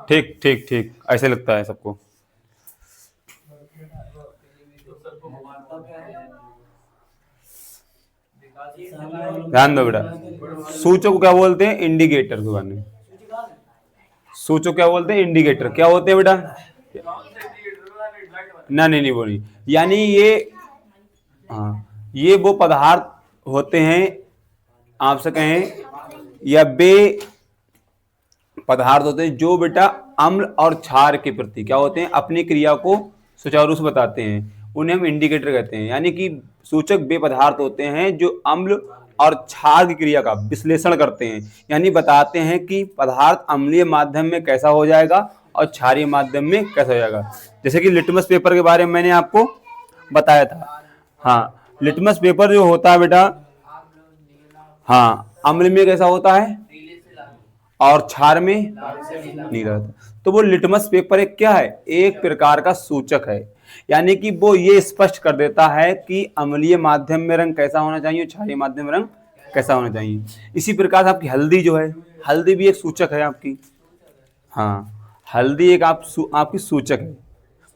ठीक ठीक ठीक, ऐसे लगता है सबको। ध्यान दो बेटा, सूचक को क्या बोलते हैं? इंडिकेटर के बारे में। सूचक क्या बोलते हैं? इंडिकेटर। क्या होते हैं बेटा? ना नहीं नहीं बोली, यानी ये, हाँ ये वो पदार्थ होते हैं, आपसे कहें या बे पदार्थ होते हैं जो बेटा अम्ल और क्षार के प्रति क्या होते हैं? अपनी क्रिया को सुचारू रूप से बताते हैं, उन्हें हम इंडिकेटर कहते हैं। यानी कि सूचक वे पदार्थ होते हैं जो अम्ल और क्षार की क्रिया का विश्लेषण करते हैं, यानी बताते हैं कि पदार्थ अम्लीय माध्यम में कैसा हो जाएगा और क्षारीय माध्यम में कैसा हो जाएगा। जैसे कि लिटमस पेपर के बारे में मैंने आपको बताया था। हाँ, लिटमस पेपर जो होता है बेटा, हाँ अम्ल में कैसा होता है और क्षार में नहीं रहता। तो वो लिटमस पेपर एक क्या है? एक प्रकार का सूचक है, यानी कि वो ये स्पष्ट कर देता है कि अम्लीय माध्यम में रंग कैसा होना चाहिए, क्षारीय माध्यम में रंग कैसा होना चाहिए। इसी प्रकार से आपकी हल्दी जो है, हल्दी भी एक सूचक है आपकी। हाँ, हल्दी एक आपकी सूचक है,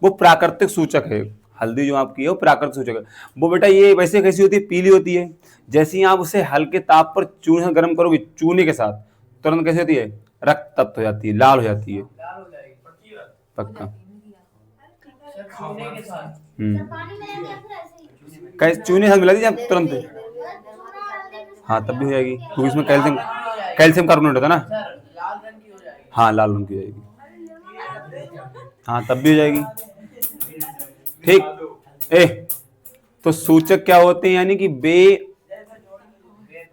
वो प्राकृतिक सूचक है। हल्दी जो आपकी है वो प्राकृतिक सूचक है। वो बेटा ये वैसे कैसी होती है? पीली होती है। जैसे ही आप उसे हल्के ताप पर चूने गर्म करोगे, चूने के साथ, तुरंत कैसे होती है? रक्त तप्त हो जाती है, लाल हो जाती है। पक्का। कैसे चूने साथ मिला दीजिए आप तुरंत, हाँ तब भी हो जाएगी, क्योंकि इसमें कैल्शियम कैल्शियम कार्बोनेट होता है ना। हाँ लाल रंग की हो जाएगी, हाँ तब भी हो जाएगी। ठीक। तो सूचक क्या होते हैं? यानी कि वे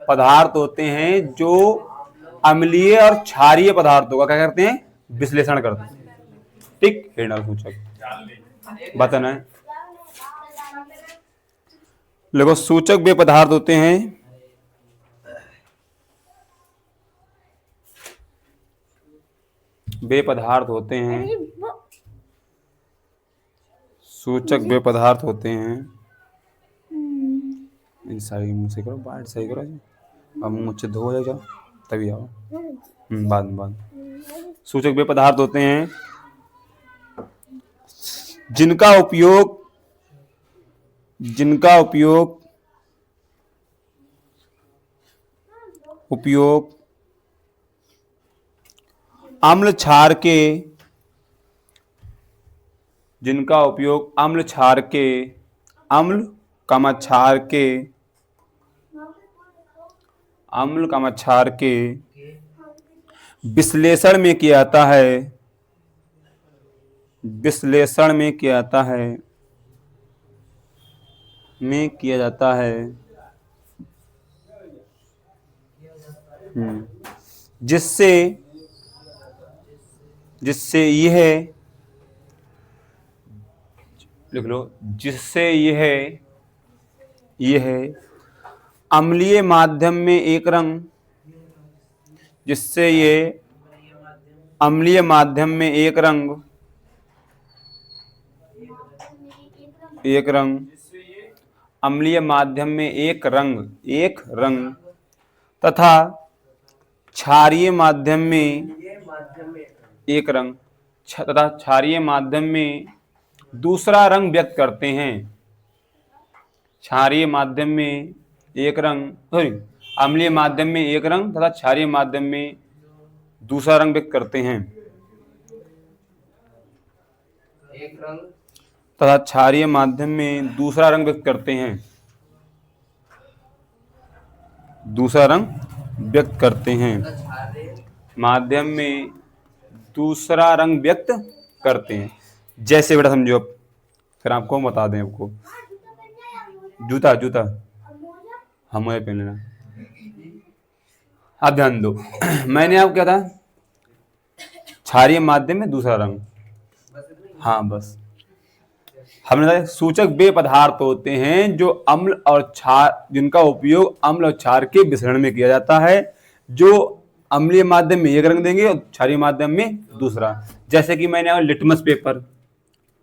पदार्थ होते हैं जो अम्लीय और क्षारीय पदार्थों का क्या करते हैं? विश्लेषण करते हैं। ठीक, हेडर सूचक बताना है। देखो, सूचक वे पदार्थ होते हैं सूचक वे पदार्थ होते हैं। इन सारी मुंह से करो, बाहर सही करो जी। अब मुझसे धो जाओ तभी आओ। बाद सूचक वे पदार्थ होते हैं जिनका उपयोग अम्ल क्षार के विश्लेषण में किया जाता है, जिससे यह लिख लो, जिससे यह अम्लीय माध्यम में एक रंग अम्लीय माध्यम में एक रंग तथा क्षारीय माध्यम में दूसरा रंग व्यक्त करते हैं। क्षारीय माध्यम में एक रंग, अम्लीय माध्यम में एक रंग तथा क्षारीय माध्यम में दूसरा रंग व्यक्त करते हैं। तथा क्षारीय माध्यम में दूसरा रंग व्यक्त करते हैं। माध्यम में दूसरा रंग व्यक्त करते हैं। जैसे बेटा समझो, अब फिर आपको बता दें, आपको जूता हम पहन लेना। आप ध्यान दो, मैंने आपको क्या था? क्षारीय माध्यम में दूसरा रंग, हाँ बस। हमने कहा सूचक वे पदार्थ होते हैं जो अम्ल और क्षार, जिनका उपयोग अम्ल और क्षार के विश्लेषण में किया जाता है, जो अम्लीय माध्यम में एक रंग देंगे और क्षारीय माध्यम में दूसरा। जैसे कि मैंने लिटमस पेपर,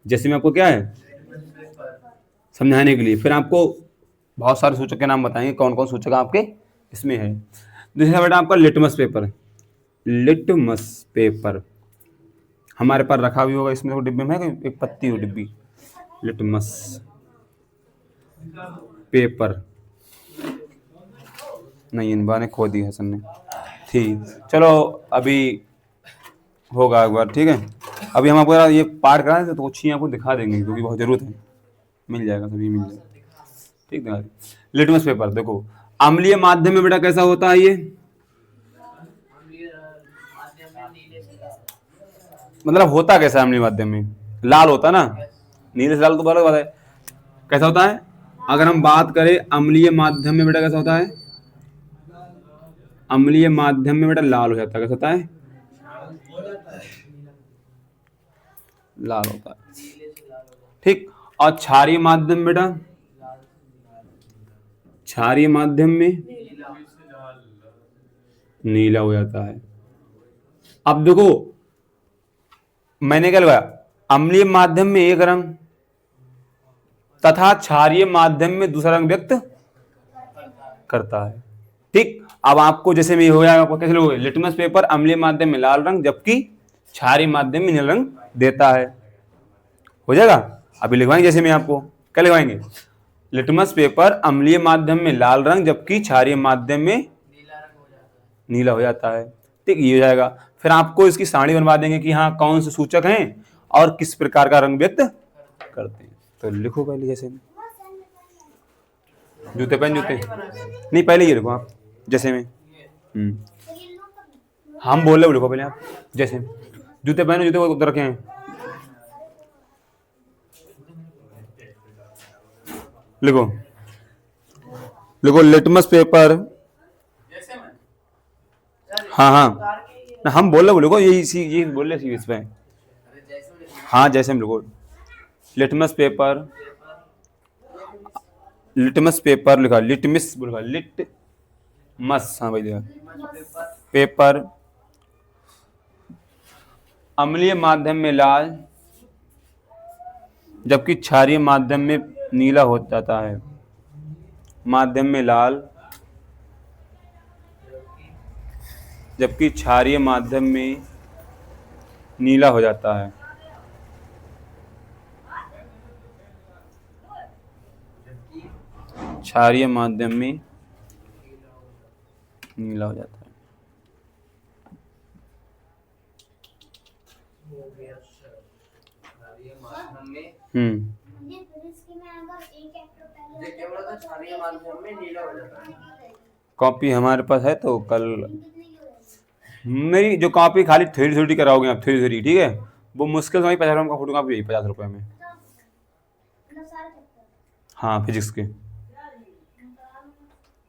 जैसे में आपको क्या है समझाने के लिए, फिर आपको बहुत सारे सूचक के नाम बताएंगे, कौन कौन सूचक आपके इसमें है। जैसे बेटा आपका लिटमस पेपर, हमारे पास रखा भी होगा इसमें, डिब्बे में है एक पत्ती हो डिब्बी, लिटमस पेपर। नहीं, इन बार ने खो दी हसन ने। ठीक, चलो अभी होगा एक बार, ठीक है। अभी हम आपको ये पार्ट करा तो अच्छी आपको दिखा देंगे क्योंकि बहुत जरूरत है। मिल जाएगा, सभी मिल जाएगा, ठीक है। लिटमस पेपर देखो, अम्लीय माध्यम में बेटा कैसा होता है ये, मतलब होता कैसा है अम्लीय माध्यम में, लाल होता ना, नीले से लाल तो अलग बात है। कैसा होता है, अगर हम बात करें अम्लीय माध्यम में बेटा कैसा होता है, अम्लीय माध्यम में बेटा लाल हो जाता है। कैसा होता है, लाल होता है, ठीक। और क्षारीय माध्यम बेटा, क्षारीय माध्यम में नीला हो जाता है। अब देखो मैंने क्या लगाया, अम्लीय माध्यम में एक रंग तथा क्षारीय माध्यम में दूसरा रंग व्यक्त करता है, ठीक। अब आपको जैसे में हो जाएगा, कैसे लोगे, लिटमस पेपर अम्लीय माध्यम में लाल रंग जबकि क्षारीय माध्यम में नीला रंग देता है, हो जाएगा। अभी लिखवाएंगे, जैसे मैं आपको क्या लिखवाएंगे, लिटमस पेपर अम्लीय माध्यम में लाल रंग जबकि क्षारीय माध्यम में नीला हो जाता है, ठीक, ये हो जाएगा। फिर आपको इसकी सारणी बनवा देंगे कि हाँ कौन से सूचक हैं और किस प्रकार का रंग व्यक्त करते हैं। तो लिखो पहले, जैसे में जूते पहन, जूते नहीं, पहले ये लिखो आप, जैसे में हम बोल रहे लिखो पहले आप, जैसे जूते पहनो, जूते को उधर रखे हैं, लिखो लिखो लिटमस पेपर, हाँ हाँ ना, हम बोल रहे लिखो, यही बोल रहे इस पे, हाँ जैसे हम लिखो, लिटमस पेपर, लिटमस पेपर लिखा, लिटमिस बोला, लिट मस, हाँ भाई देखा, पेपर अम्लीय माध्यम में लाल जबकि क्षारीय माध्यम में नीला हो जाता है, माध्यम में लाल जबकि क्षारीय माध्यम में नीला हो जाता है, क्षारीय माध्यम में नीला हो जाता है। कॉपी हमारे पास है तो कल मेरी जो कॉपी खाली थ्योरी थ्योरी कराओगे आप, थ्योरी थ्योरी, ठीक है, वो मुश्किल से 50 रुपये का फोटो कॉपी, 50 रुपये में, हाँ फिजिक्स के।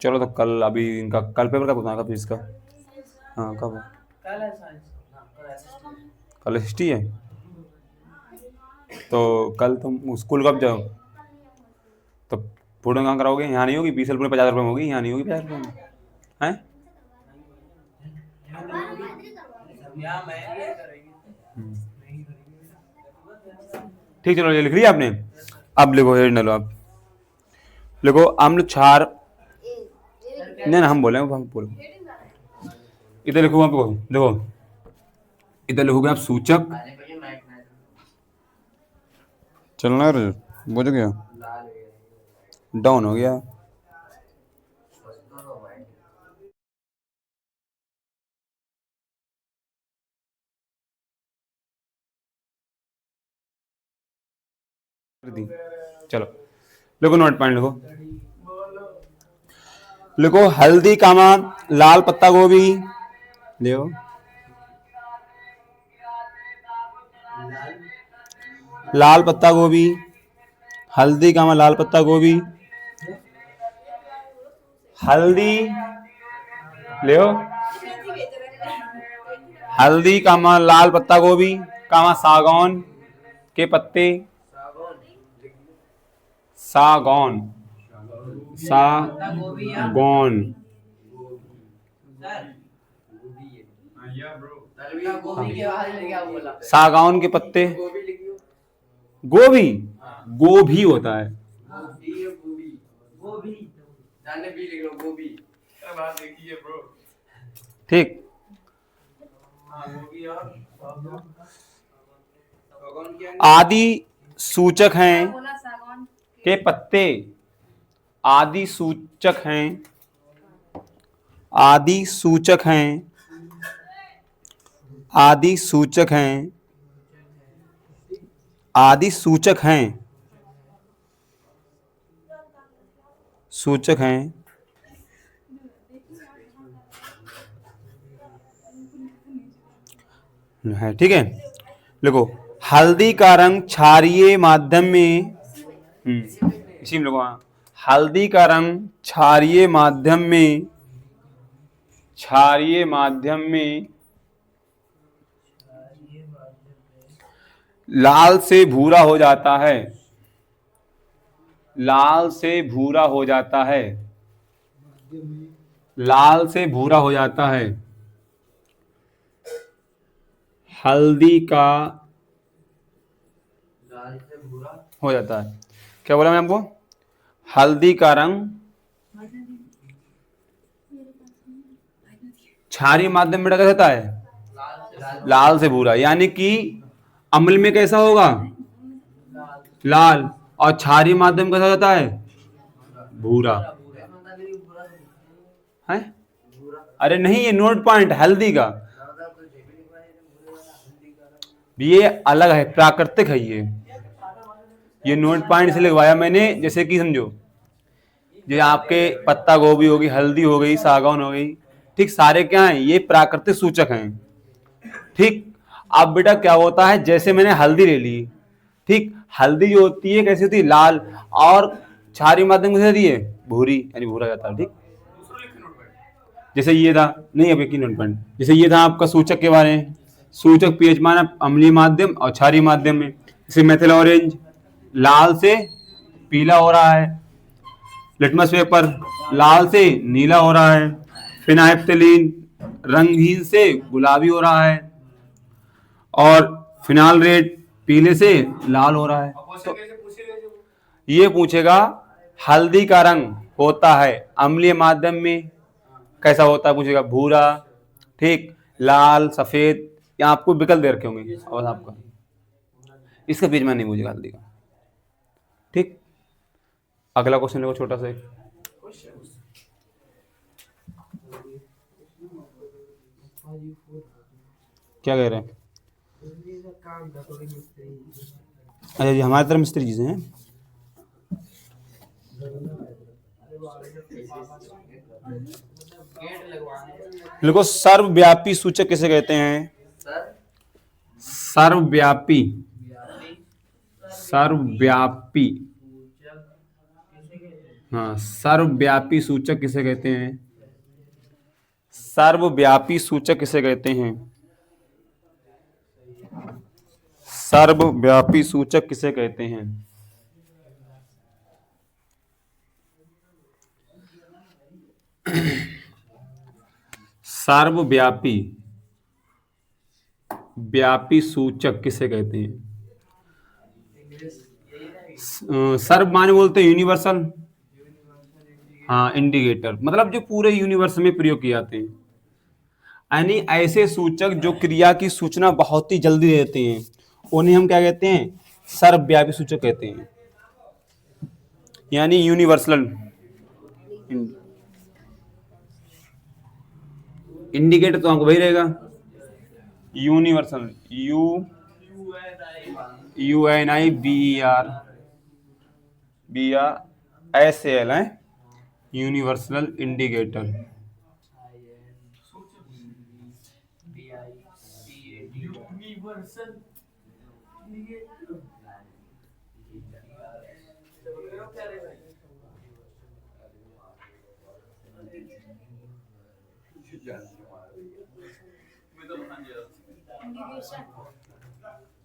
चलो तो कल, अभी इनका कल पेपर कब होता है फिजिक्स का, हाँ कब है, कल हिस्ट्री है, तो कल तुम स्कूल कब जाओ, तो फोटो कहाँ कराओगे, यहाँ नहीं होगी, 20 रुपये 50 रुपये में होगी, यहाँ नहीं होगी 50 रुपये में, हैं। ठीक, चलो ये लिख लिया आपने। अब लिखो हेड न लो, आप लिखो अम्ल क्षार, नहीं ना हम बोले, हम बोलो, इधर लिखो, वहां पे देखो, इधर लिखोगे आप सूचक, चलना है बुझ गया, डाउन हो गया, चलो लिखो, नोट पॉइंट लिखो, लिखो हल्दी कामा लाल पत्ता गोभी, लिखो लाल पत्ता गोभी, हल्दी कामा लाल पत्ता गोभी, हल्दी लियो, हल्दी कामा लाल पत्ता गोभी कामा सागौन के पत्ते, सागौन, सागौन, सागौन के पत्ते, गोभी, गोभी होता है, ठीक, आदि सूचक हैं के पत्ते, आदि सूचक हैं, आदि सूचक हैं, आदि सूचक हैं, आदि सूचक हैं, सूचक हैं, है ठीक है। देखो हल्दी का रंग क्षारीय माध्यम में, इसी में लोगों, हल्दी का रंग क्षारीय माध्यम में, क्षारीय माध्यम में लाल से भूरा हो जाता है, लाल से भूरा हो जाता है, लाल से भूरा हो जाता है। हल्दी का लाल से भूरा हो जाता है, क्या बोला मैंने आपको? हल्दी का रंग क्षारीय माध्यम में कैसा होता है? लाल से भूरा, यानी कि अम्ल में कैसा होगा? लाल, और क्षारीय माध्यम कैसा होता है? भूरा है। अरे नहीं, ये नोट पॉइंट हल्दी का, ये अलग है, प्राकृतिक है ये नोट पॉइंट से लगवाया मैंने। जैसे कि समझो, जो आपके पत्ता गोभी होगी, हल्दी हो गई, सागौन हो गई, ठीक, सारे क्या हैं? ये प्राकृतिक सूचक हैं, ठीक। अब बेटा क्या होता है, जैसे मैंने हल्दी ले ली, ठीक, हल्दी जो होती है कैसी होती है? लाल, और क्षारीय माध्यम कैसे होती है? भूरी, यानी भूरा जाता है, ठीक। जैसे ये था, नहीं अब एक ही नोट पॉइंट, जैसे ये था आपका सूचक के बारे में, सूचक पीएच मान अम्लीय माध्यम और क्षारीय माध्यम में। जैसे मेथिल ऑरेंज लाल से पीला हो रहा है, लिटमस पेपर लाल से नीला हो रहा है, फिनाइल्फ्थलीन रंगहीन से गुलाबी हो रहा है, और फिनाल रेड पीले से लाल हो रहा है। तो ये पूछेगा हल्दी का रंग होता है अम्लीय माध्यम में कैसा होता है, पूछेगा भूरा, ठीक, लाल, सफेद, यहाँ आपको विकल्प दे रखे होंगे, और आपका इसका बीच में नहीं पूछेगा हल्दी का, ठीक। अगला क्वेश्चन देखो, छोटा सा एक, क्या कह रहे हैं? अच्छा जी, हमारी तरफ मिस्त्री चीजें हैं। देखो सर्वव्यापी सूचक किसे कहते हैं? सर्वव्यापी, सर्वव्यापी, हाँ, सर्वव्यापी सूचक किसे कहते हैं? सर्वव्यापी सूचक किसे कहते हैं? सर्वव्यापी सूचक किसे कहते हैं? सर्वव्यापी, व्यापी सूचक किसे कहते हैं? सर्व माने बोलते हैं यूनिवर्सल, हाँ, इंडिकेटर, मतलब जो पूरे यूनिवर्स में प्रयोग किए जाते हैं, यानी ऐसे सूचक जो क्रिया की सूचना बहुत ही जल्दी देते हैं, उन्हें हम क्या कहते हैं? सर्वव्यापी सूचक कहते हैं, यानी यूनिवर्सल। इंडिकेटर तो हमको वही रहेगा, यूनिवर्सल, UNIVERSAL है, यूनिवर्सल इंडिकेटर।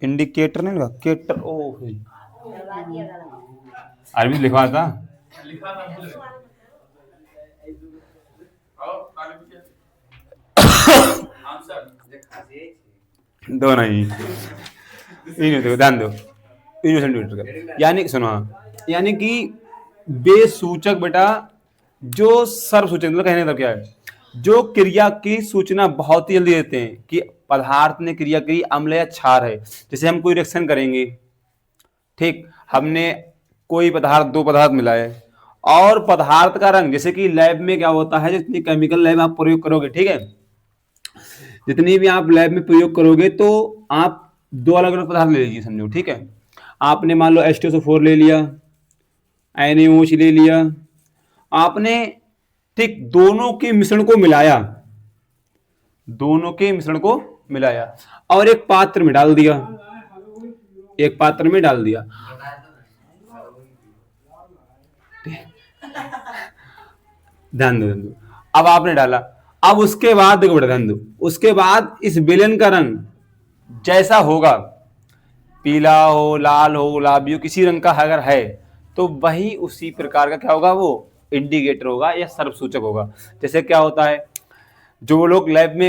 इंडिकेटर नहीं लगा, केटर, ओ आर्मी लिखवा था, दो नहीं, देखो ध्यान दो, यानी सुनो, यानी कि वे सूचक बेटा जो सर्व सूचक, मतलब कहने का क्या है, जो क्रिया की सूचना बहुत ही जल्दी देते हैं कि पदार्थ ने क्रिया की, अम्ल या क्षार है। जैसे हम कोई रिएक्शन करेंगे, ठीक, हमने कोई पदार्थ, दो पदार्थ मिलाए और पदार्थ का रंग, जैसे कि लैब में क्या होता है, जितनी केमिकल लैब आप प्रयोग करोगे, ठीक है, जितनी भी आप लैब में प्रयोग करोगे तो आप दो अलग अलग पदार्थ ले लीजिए, समझो, ठीक है। आपने मान लो H2SO4 ले लिया, NaOH ले लिया, आपने ठीक दोनों के मिश्रण को मिलाया, दोनों के मिश्रण को मिलाया और एक पात्र में डाल दिया, एक पात्र में डाल दिया। ध्यान दो, ध्यान दो। अब आपने डाला, अब उसके बाद देखो बेटा, ध्यान दो, उसके बाद इस बेलन का रंग जैसा होगा, पीला हो, लाल हो, गुलाबी हो, किसी रंग का अगर है तो वही उसी प्रकार का क्या होगा, वो इंडिकेटर होगा या सर्वसूचक होगा। जैसे क्या होता है, जो लोग लैब में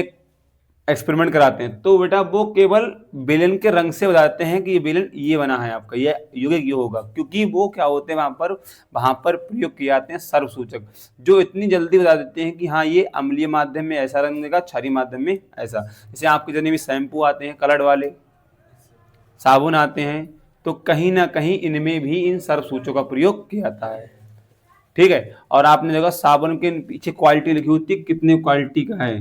एक्सपेरिमेंट कराते हैं तो बेटा वो केवल बेलन के रंग से बताते हैं कि ये बेलन ये बना है आपका, ये यौगिक ये होगा, क्योंकि वो क्या होते हैं वहां पर प्रयोग किए जाते हैं सर्वसूचक, जो इतनी जल्दी बता देते हैं कि हाँ ये अम्लीय माध्यम में ऐसा रंग देगा, क्षारीय माध्यम में ऐसा। जैसे आपके जितने भी शैम्पू आते हैं कलर्ड वाले, साबुन आते हैं, तो कहीं ना कहीं इनमें भी इन सर्वसूचकों का प्रयोग किया जाता है, ठीक है। और आपने देखा साबुन के पीछे क्वालिटी लिखी होती है, कितने क्वालिटी का है,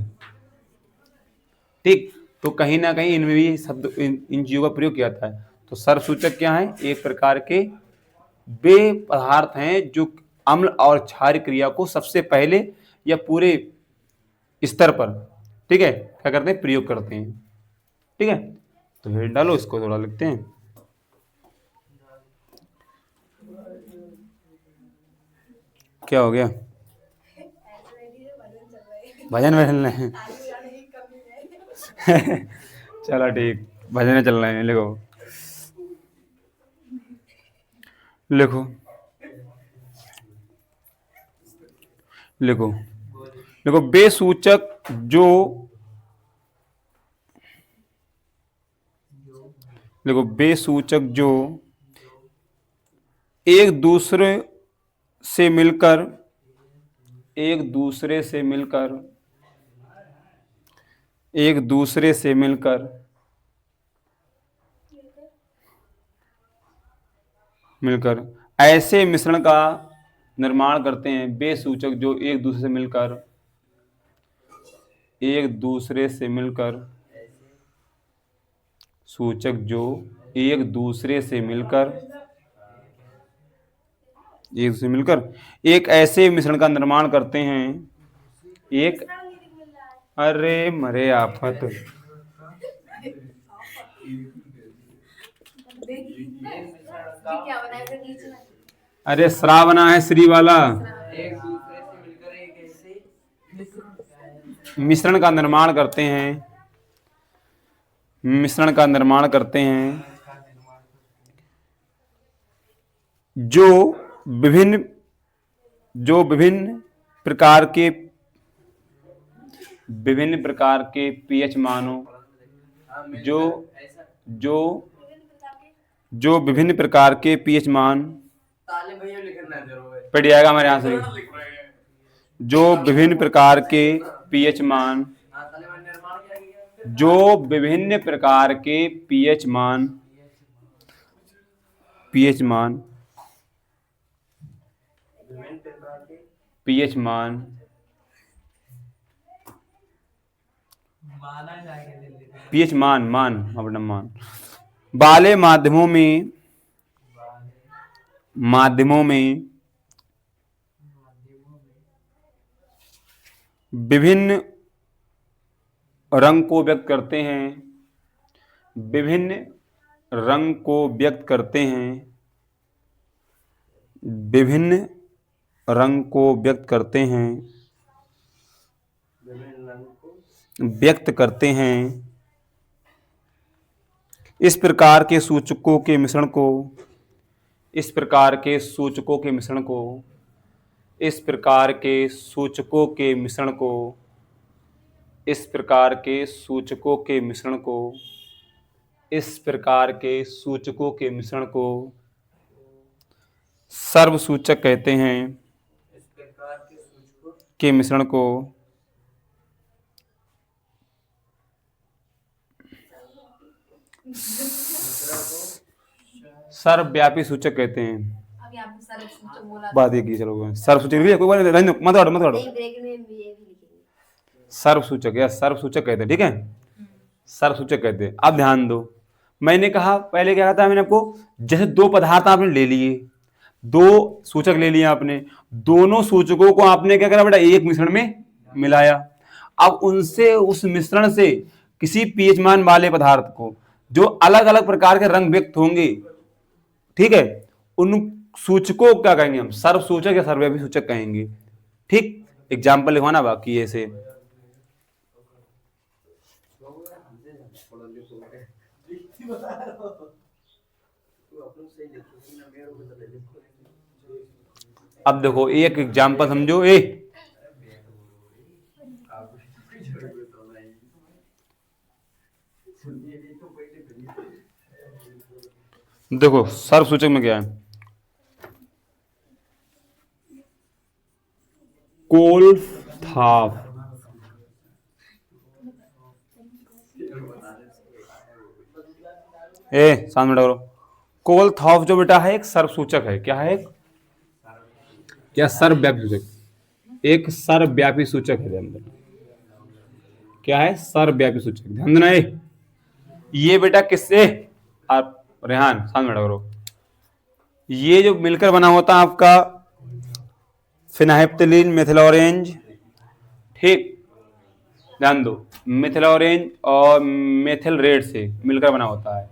ठीक, तो कहीं ना कहीं इनमें भी शब्द इन चीजों का प्रयोग किया जाता है। तो सर्वसूचक क्या है, एक प्रकार के वे पदार्थ हैं जो अम्ल और क्षार क्रिया को सबसे पहले या पूरे स्तर पर, ठीक है, क्या करते हैं, प्रयोग करते हैं, ठीक है। तो हेड डालो, इसको थोड़ा लिखते हैं। क्या हो गया, भजन बजन है। चलो ठीक, भजन चल रहे हैं, लिखो लिखो लिखो लिखो, बेसूचक जो, देखो बेसूचक जो एक दूसरे से मिलकर, एक दूसरे से मिलकर, एक दूसरे से मिलकर मिलकर ऐसे मिश्रण का निर्माण करते हैं। बेसूचक जो एक दूसरे से मिलकर, एक दूसरे से मिलकर, सूचक जो एक दूसरे से मिलकर, एक दूसरे से मिलकर एक ऐसे मिश्रण का निर्माण करते हैं, एक, अरे मरे आफत, अरे श्रावना है श्री वाला, मिश्रण का निर्माण करते हैं, मिश्रण का निर्माण करते हैं जो विभिन्न, जो विभिन्न प्रकार के, विभिन्न प्रकार के पीएच मानों, जो जो जो विभिन्न प्रकार के पीएच मान, पढ़ जाएगा हमारे यहाँ से, जो विभिन्न प्रकार के पीएच मान, जो विभिन्न प्रकार के पीएच मान, पीएच मान, पीएच मान पीएच मान मान वाले माध्यमों में, माध्यमों में विभिन्न रंग को व्यक्त करते हैं, विभिन्न रंग को व्यक्त करते हैं, विभिन्न रंग को व्यक्त करते हैं, व्यक्त करते हैं। इस प्रकार के सूचकों के मिश्रण को, इस प्रकार के सूचकों के मिश्रण को, इस प्रकार के सूचकों के मिश्रण को, इस प्रकार के सूचकों के मिश्रण को, इस प्रकार के सूचकों के मिश्रण को सर्वसूचक कहते हैं, के मिश्रण को सर्वव्यापी सूचक कहते हैं। अब यहाँ पे सर्व सूचक बोला बात एक ही, चलो सर्व सूचक भी है, कोई बात नहीं, रहने दो, मत हटो, मत हटो। नहीं, ब्रेक में ये भी लिखेंगे। सर्व सूचक या सर्व सूचक कहते हैं, ठीक है, सर्व सूचक कहते हैं। अब ध्यान दो, मैंने कहा पहले क्या था मैंने आपको, जैसे दो पदार्थ आपने ले लिए, दो सूचक ले लिए आपने, दोनों सूचकों को आपने क्या करा बेटा, एक मिश्रण में मिलाया। अब उनसे, उस मिश्रण से किसी पीएच मान वाले पदार्थ को जो अलग अलग प्रकार के रंग व्यक्त होंगे, ठीक है, उन सूचकों को क्या कहेंगे हम, सर्व सूचक या सर्वव्यापी सूचक कहेंगे। ठीक, एग्जाम्पल लिखवाना बाकी है ऐसे। अब देखो एक एग्जाम्पल समझो, देखो सर्व सूचक में क्या है, कोलथाफ, सामने करो, कोलथाफ जो बेटा है एक सर्व सूचक है। क्या है, क्या सर्वव्यापी सूचक, एक सर्वव्यापी सूचक है। ध्यान देना, क्या है, सर्वव्यापी सूचक। ध्यान देना, ये बेटा किससे, आप रेहान सामने करो, ये जो मिलकर बना होता है आपका फिनाइल्फ्थलीन मेथिल ऑरेंज, ठीक, ध्यान दो, मेथिल ऑरेंज और मेथिल रेड से मिलकर बना होता है।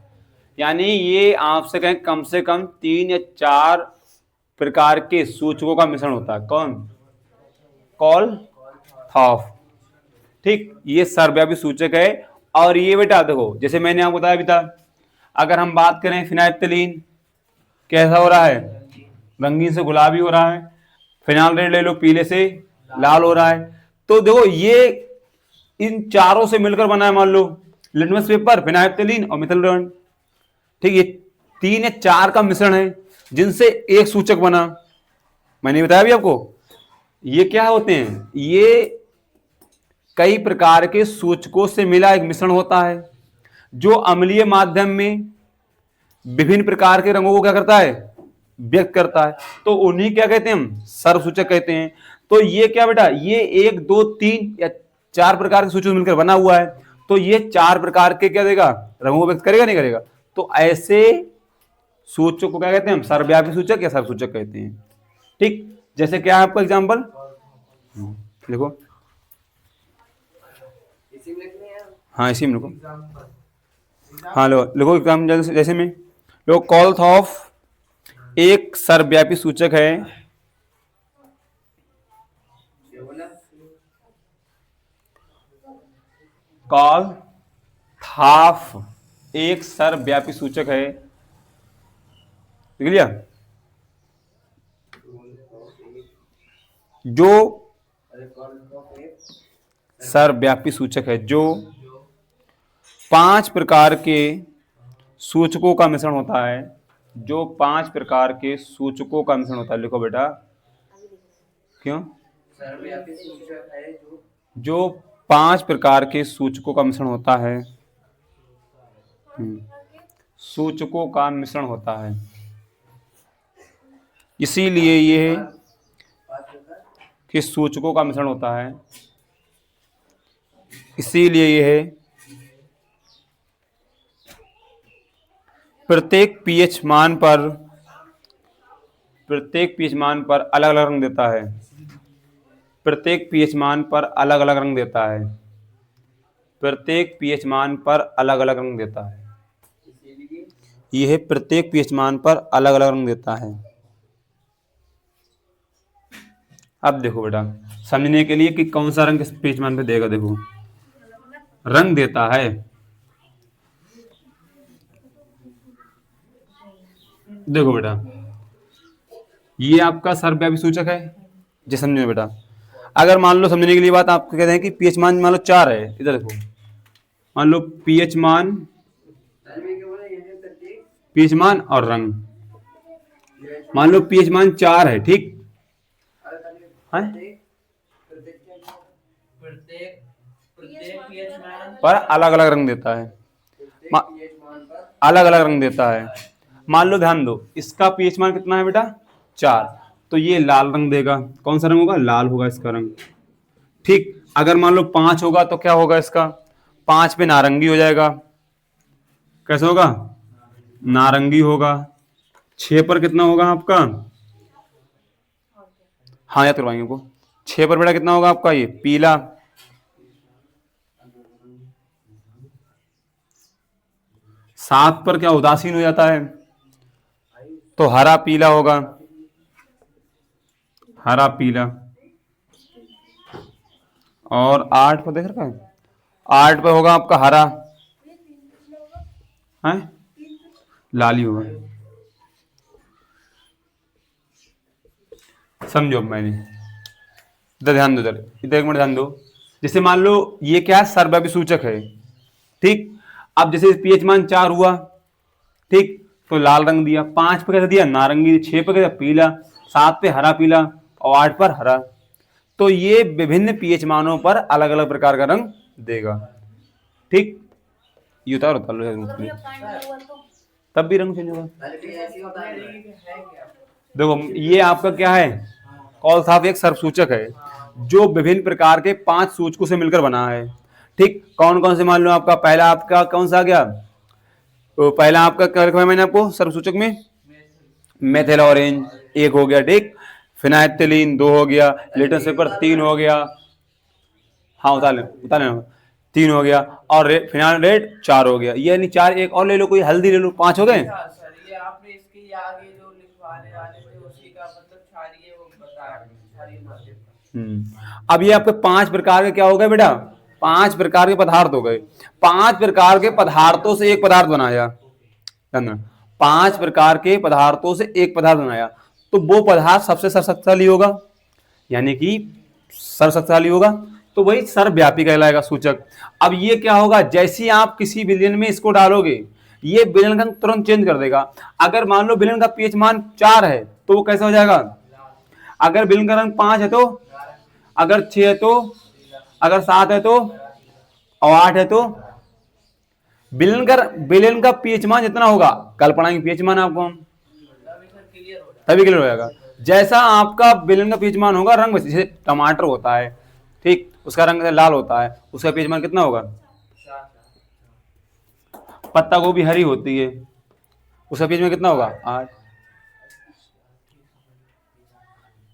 यानी ये आपसे कहें कम से कम 3 या 4 प्रकार के सूचकों का मिश्रण होता है। कौन, कोलथाफ, ठीक, ये सर्वव्यापी सूचक है। और ये बेटा देखो, जैसे मैंने आपको बताया भी था, अगर हम बात करें फिनाइल्फ्थलीन, कैसा हो रहा है, रंगीन से गुलाबी हो रहा है। फिनाइल रेड ले लो, पीले से लाल हो रहा है। तो देखो ये इन चारों से मिलकर बना है, मान लो लिटमस पेपर, फिनाइल्फ्थलीन और मेथिल रेड, ठीक, ये 3 या 4 का मिश्रण है जिनसे एक सूचक बना। मैंने बताया भी आपको, ये क्या होते हैं, ये कई प्रकार के सूचकों से मिला एक मिश्रण होता है जो अम्लीय माध्यम में विभिन्न प्रकार के रंगों को क्या करता है, व्यक्त करता है। तो उन्हीं क्या कहते हैं हम, सर्व सूचक कहते हैं। तो ये क्या बेटा, ये 1, 2, 3 या 4 प्रकार के सूचक मिलकर बना हुआ है। तो ये 4 प्रकार के क्या देगा, रंगों को व्यक्त करेगा, नहीं करेगा। तो ऐसे सूचक को क्या कहते हैं हम, सर्वव्यापी सूचक या सर्व सूचक कहते हैं। ठीक, जैसे क्या है आपका एग्जाम्पल, देखो, हाँ इसी में लिखो, हाँ लो लिखो एग्जाम, जैसे में लो, कोलथाफ एक सर्वव्यापी सूचक है, कोलथाफ एक सर्वव्यापी सूचक है, देख लिया, जो सर्वव्यापी सूचक है जो 5 प्रकार के सूचकों का मिश्रण होता है, जो 5 प्रकार के सूचकों का मिश्रण होता है। लिखो बेटा, क्यों, सर्वव्यापी सूचक है जो 5 प्रकार के सूचकों का मिश्रण होता है, सूचकों का मिश्रण होता है, इसीलिए ये किस सूचकों का मिश्रण होता है, इसीलिए यह प्रत्येक पीएच मान पर अलग अलग रंग देता है, प्रत्येक पीएच मान पर अलग अलग रंग देता है, प्रत्येक पीएच मान पर अलग अलग रंग देता है, यह प्रत्येक पीएच मान पर अलग अलग रंग देता है। अब देखो बेटा, समझने के लिए कि कौन सा रंग किस पीएच मान पे देगा, देखो रंग देता है, देखो बेटा ये आपका सर्वव्यापी सूचक है, जी समझो बेटा। अगर मान लो समझने के लिए बात आपको कहते हैं कि पीएच मान मान लो 4 है, इधर देखो, मान लो पीएच मान और रंग, मान लो पीएच मान 4 है, ठीक है, पर अलग अलग रंग देता है, अलग अलग रंग देता है। मान लो ध्यान दो, इसका पीएच मान कितना है बेटा 4, तो ये लाल रंग देगा। कौन सा रंग होगा? लाल होगा इसका रंग। ठीक, अगर मान लो 5 होगा तो क्या होगा इसका? 5 पे नारंगी हो जाएगा। कैसे होगा? नारंगी होगा। 6 पर कितना होगा आपका? हाँ याद करवाएंगे को। 6 पर बेटा कितना होगा आपका? ये पीला। 7 पर क्या उदासीन हो जाता है? तो हरा पीला होगा, हरा पीला। और 8 पर देख रखा है, 8 पर होगा आपका हरा है, लाल ही होगा। समझो मैंने, इधर ध्यान दो, इधर एक मिनट ध्यान दो। जैसे मान लो ये क्या है? सर्वव्यापी सूचक है। ठीक, अब जैसे पीएच मान 4 हुआ, ठीक, तो लाल रंग दिया। 5 पे कैसे दिया? नारंगी। 6 पे कैसे? पीला। 7 पे हरा पीला और 8 पर हरा। तो ये विभिन्न पीएच मानों पर अलग अलग प्रकार का रंग देगा। ठीक, ये उतारो तब भी रंग चेंज होगा। देखो ये आपका क्या है? कौल साहब एक सर्वसूचक है जो विभिन्न प्रकार के 5 सूचकों से मिलकर बना है। ठीक, कौन कौन से? मान लो आपका पहला आपका कौन सा आ गया? तो पहला आपका क्या लिखा है मैंने आपको सर्वसूचक में? मेथिल ऑरेंज 1 हो गया। ठीक, फिनाइथिलीन 2 हो गया, लिटमस पेपर 3 हो गया। हाँ उतार लेना 3 हो गया, और फिनाइल रेड 4 हो गया। ये नहीं 4, एक और ले लो, कोई हल्दी ले लो, 5 हो गए। सर ये आपने इसके आगे जो लिखवाने वाले थे उसी का मतलब छाड़िए वो बता अब ये आपके 5 प्रकार के क्या हो गए बेटा? 5 प्रकार के पदार्थ हो गए। 5 प्रकार के पदार्थों से एक पदार्थ बनाया। 5 प्रकार के पदार्थों से एक पदार्थ बनाया, तो वो पदार्थ सबसे सर्वशक्तिशाली होगा, यानी कि सर्वशक्तिशाली होगा, तो वही सर्वव्यापी कहलाएगा सूचक। अब ये क्या होगा? जैसे ही आप किसी विलयन में इसको डालोगे, ये विलयन का तुरंत चेंज कर देगा। अगर मान लो विलयन का पीएच मान 4 है तो वो कैसा हो जाएगा? अगर विलयन का रंग 5 है तो, अगर 6 है तो, अगर 7 है तो, और 8 है तो विलयन का पीएच मान जितना होगा, कल पढ़ाएंगे पीएच मान आपको हम, तभी क्लियर हो जाएगा। जैसा आपका विलयन का पीएच मान होगा रंग, जैसे टमाटर होता है, ठीक, उसका रंग लाल होता है, उसका पीएच मान कितना होगा? पत्ता गोभी हरी होती है, उसका पीएच मान कितना होगा? 8।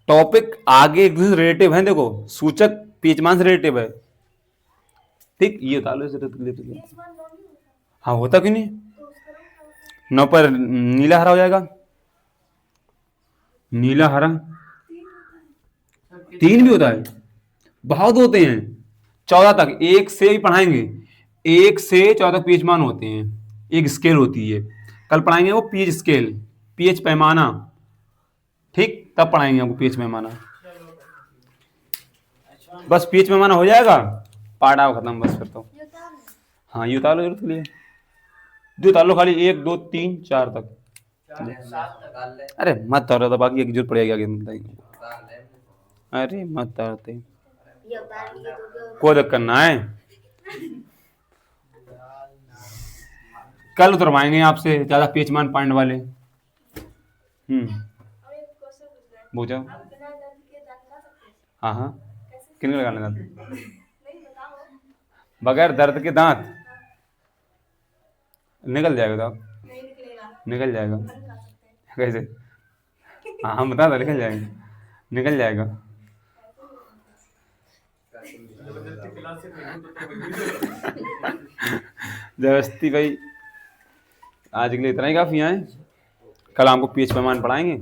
टॉपिक आगे एक दूसरे रिलेटिव है, देखो सूचक पीएच मान से रिलेटिव है। ठीक, ये बता लो इसे। हाँ होता क्यों नहीं? 9 पर नीला हरा हो जाएगा, नीला हरा। 3 भी होता है, बहुत होते हैं। 14 तक, 1 से भी पढ़ाएंगे, 1 से 14 तक पीएच मान होते हैं। एक स्केल होती है, कल पढ़ाएंगे वो पीएच स्केल, पीएच पैमाना। ठीक, तब पढ़ाएंगे आपको पीएच पैमाना। बस पीएच पैमाना हो जाएगा, पार्ट आप खत्म बस फिर तो। हाँ ये उतार लो जरूरत के लिए, जो उतार लो खाली 1 2 3 4 तक। अरे मत उतारो, बाकी एक जरूरत पड़ेगी आगे बताएंगे। अरे मत उतारते, कोई दिक्कत करना है, कल उतरवाएंगे आपसे ज्यादा पीएच मान पॉइंट वाले। पूछो। हाँ हाँ, कितने लगाने दांत? बगैर दर्द के दांत निकल जाएगा, तो निकल जाएगा कैसे? हाँ हम बता दो, निकल जाएगा, निकल जाएगा। जबरदस्ती भाई, आज के लिए इतना ही काफी है। कल हमको पीएच पैमान पढ़ाएंगे,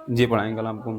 जी पढ़ाएंगे कल आपको।